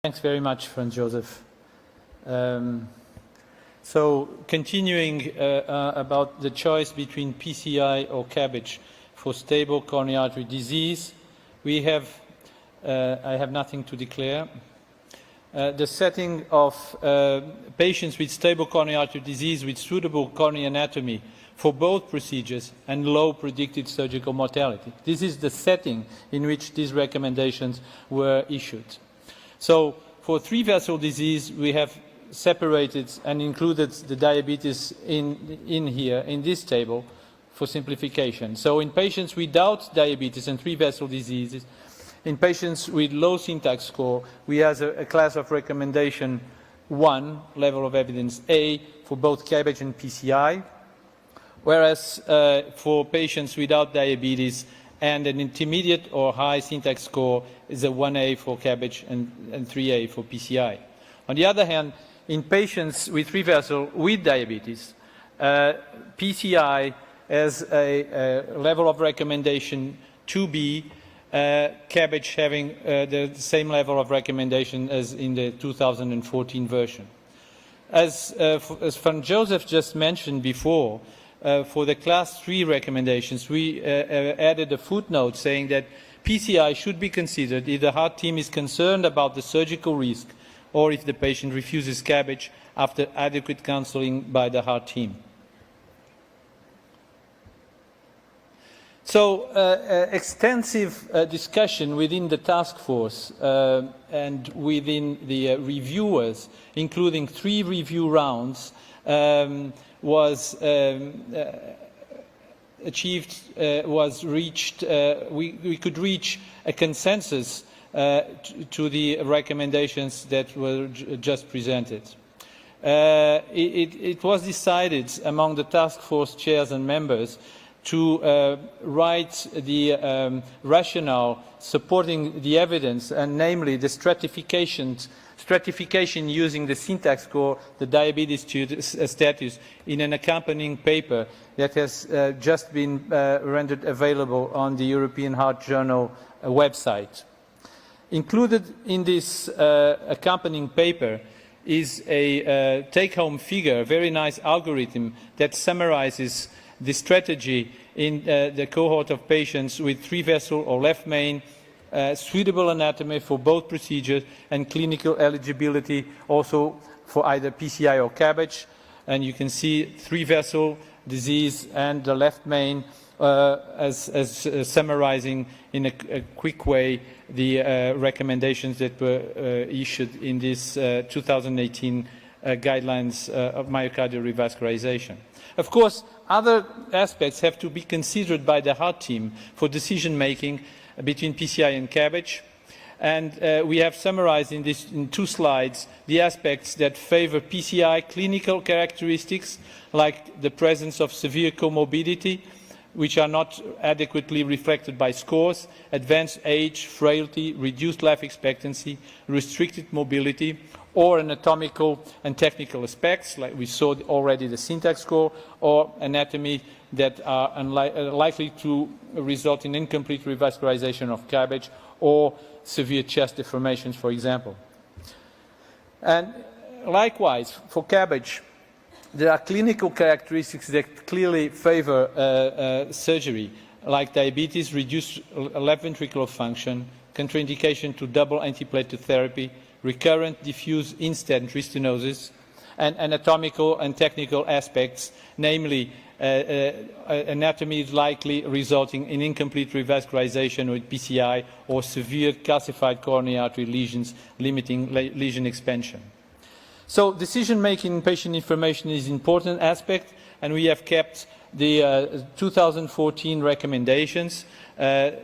Thanks very much, Franz Joseph. So continuing about the choice between PCI or CABG for stable coronary artery disease, we have, I have nothing to declare. The setting of patients with stable coronary artery disease with suitable coronary anatomy for both procedures and low predicted surgical mortality. This is the setting in which these recommendations were issued. So for three-vessel disease, we have separated and included the diabetes in here, in this table, for simplification. So in patients without diabetes and three-vessel diseases, in patients with low syntax score, we have a class of recommendation 1, level of evidence A, for both CABG and PCI, whereas for patients without diabetes and an intermediate or high syntax score is a 1A for CABG and 3A for PCI. On the other hand, in patients with three-vessel with diabetes, PCI has a level of recommendation 2B, CABG having the same level of recommendation as in the 2014 version. As Franz Joseph just mentioned before, for the class 3 recommendations, we added a footnote saying that PCI should be considered if the heart team is concerned about the surgical risk or if the patient refuses CABG after adequate counseling by the heart team. So extensive discussion within the task force and within the reviewers, including 3 review rounds, was achieved, was reached, we could reach a consensus to the recommendations that were just presented. It was decided among the task force chairs and members to write the rationale supporting the evidence, and namely the stratification using the syntax score, the diabetes status, in an accompanying paper that has just been rendered available on the European Heart Journal website. Included in this accompanying paper is a take-home figure, a very nice algorithm that summarizes the strategy in the cohort of patients with three-vessel or left main, suitable anatomy for both procedures, and clinical eligibility also for either PCI or CABG. And you can see three-vessel disease and the left main as summarizing in a quick way the recommendations that were issued in this 2018 guidelines of myocardial revascularization. Of course, other aspects have to be considered by the heart team for decision-making between PCI and CABG. And we have summarized in 2 slides the aspects that favor PCI clinical characteristics, like the presence of severe comorbidity, which are not adequately reflected by scores, advanced age, frailty, reduced life expectancy, restricted mobility, or anatomical and technical aspects, like we saw already the syntax score, or anatomy that are likely to result in incomplete revascularization of CABG, or severe chest deformations, for example. And likewise, for CABG, there are clinical characteristics that clearly favor surgery, like diabetes, reduced left ventricular function, contraindication to double antiplatelet therapy, recurrent diffuse in-stent restenosis, and anatomical and technical aspects, namely anatomy is likely resulting in incomplete revascularization with PCI or severe calcified coronary artery lesions limiting lesion expansion. So decision-making in patient information is an important aspect, and we have kept the 2014 recommendations,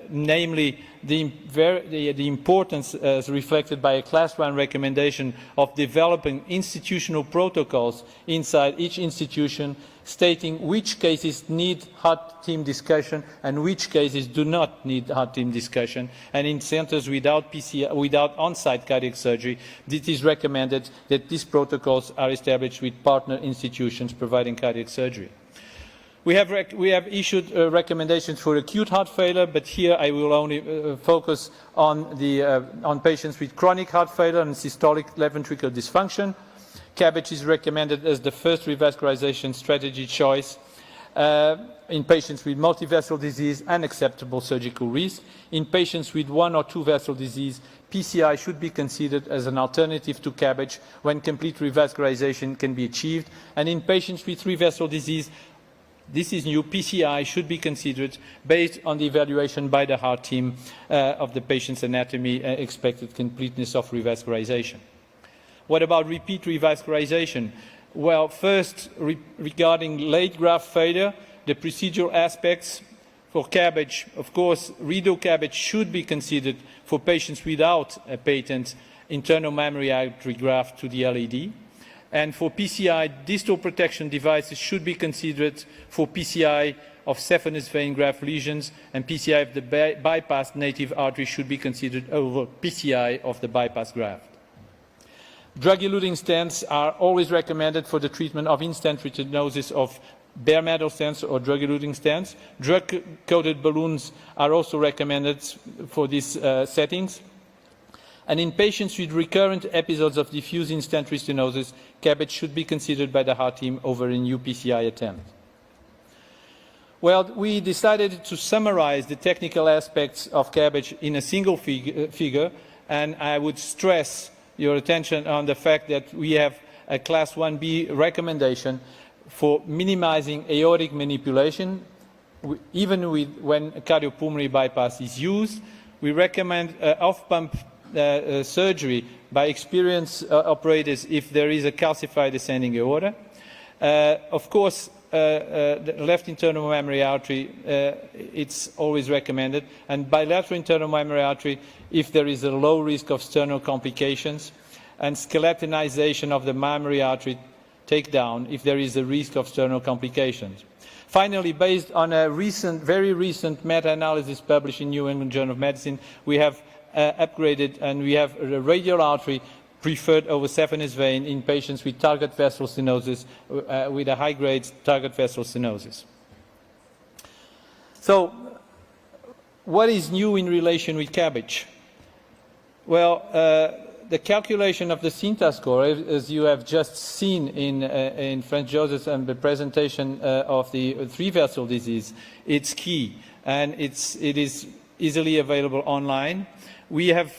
namely the importance as reflected by a Class 1 recommendation of developing institutional protocols inside each institution, stating which cases need heart team discussion and which cases do not need heart team discussion. And in centers without on-site cardiac surgery, it is recommended that these protocols are established with partner institutions providing cardiac surgery. We have issued recommendations for acute heart failure, but here I will only focus on patients with chronic heart failure and systolic left ventricular dysfunction. CABG is recommended as the first revascularization strategy choice in patients with multivessel disease and acceptable surgical risk. In patients with one or two vessel disease, PCI should be considered as an alternative to CABG when complete revascularization can be achieved. And in patients with three vessel disease, this is new, PCI should be considered based on the evaluation by the heart team of the patient's anatomy and expected completeness of revascularization. What about repeat revascularization? Well, first, regarding late graft failure, the procedural aspects for CABG, of course, redo CABG should be considered for patients without a patent internal mammary artery graft to the LAD. And for PCI, distal protection devices should be considered for PCI of saphenous vein graft lesions, and PCI of the bypassed native artery should be considered over PCI of the bypass graft. Drug-eluting stents are always recommended for the treatment of in-stent restenosis of bare metal stents or drug-eluting stents. Drug-coated balloons are also recommended for these settings. And in patients with recurrent episodes of diffuse in-stent restenosis, CABG should be considered by the heart team over a new PCI attempt. Well, we decided to summarize the technical aspects of CABG in a single figure, and I would stress your attention on the fact that we have a Class 1B recommendation for minimizing aortic manipulation, even when cardiopulmonary bypass is used. We recommend off-pump surgery by experienced operators if there is a calcified descending aorta. Of course, the left internal mammary artery, it's always recommended, and bilateral internal mammary artery if there is a low risk of sternal complications, and skeletonization of the mammary artery takedown if there is a risk of sternal complications. Finally, based on a very recent meta-analysis published in New England Journal of Medicine, we have upgraded and we have a radial artery preferred over saphenous vein in patients with target vessel stenosis, with a high-grade target vessel stenosis. So, what is new in relation with CABG? Well, the calculation of the CINTA score, as you have just seen in Franz Joseph and the presentation of the three-vessel disease, it's key, and it is easily available online. We have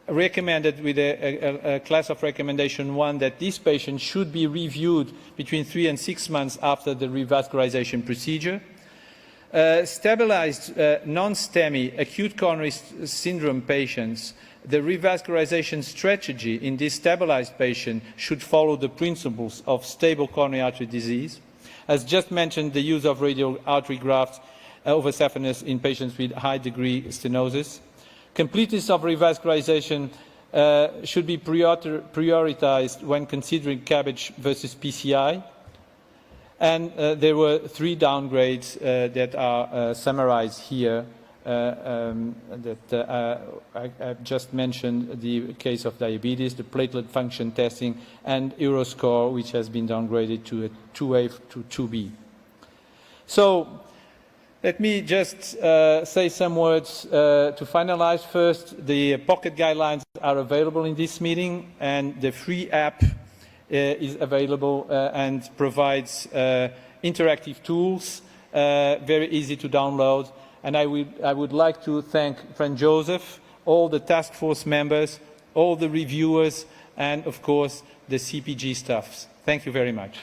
recommended with a class of recommendation 1 that this patient should be reviewed between 3 and 6 months after the revascularization procedure. Stabilized non-STEMI acute coronary syndrome patients, the revascularization strategy in this stabilized patient should follow the principles of stable coronary artery disease. As just mentioned, the use of radial artery grafts over saphenous in patients with high degree stenosis. Completeness of revascularization should be prioritized when considering CABG versus PCI. And there were 3 downgrades that are summarized here I've just mentioned the case of diabetes, the platelet function testing, and Euroscore, which has been downgraded to a 2A to 2B. So let me just say some words to finalize. First, the pocket guidelines are available in this meeting, and the free app is available and provides interactive tools, very easy to download. And I would like to thank Franz Joseph, all the task force members, all the reviewers, and of course the CPG staffs. Thank you very much.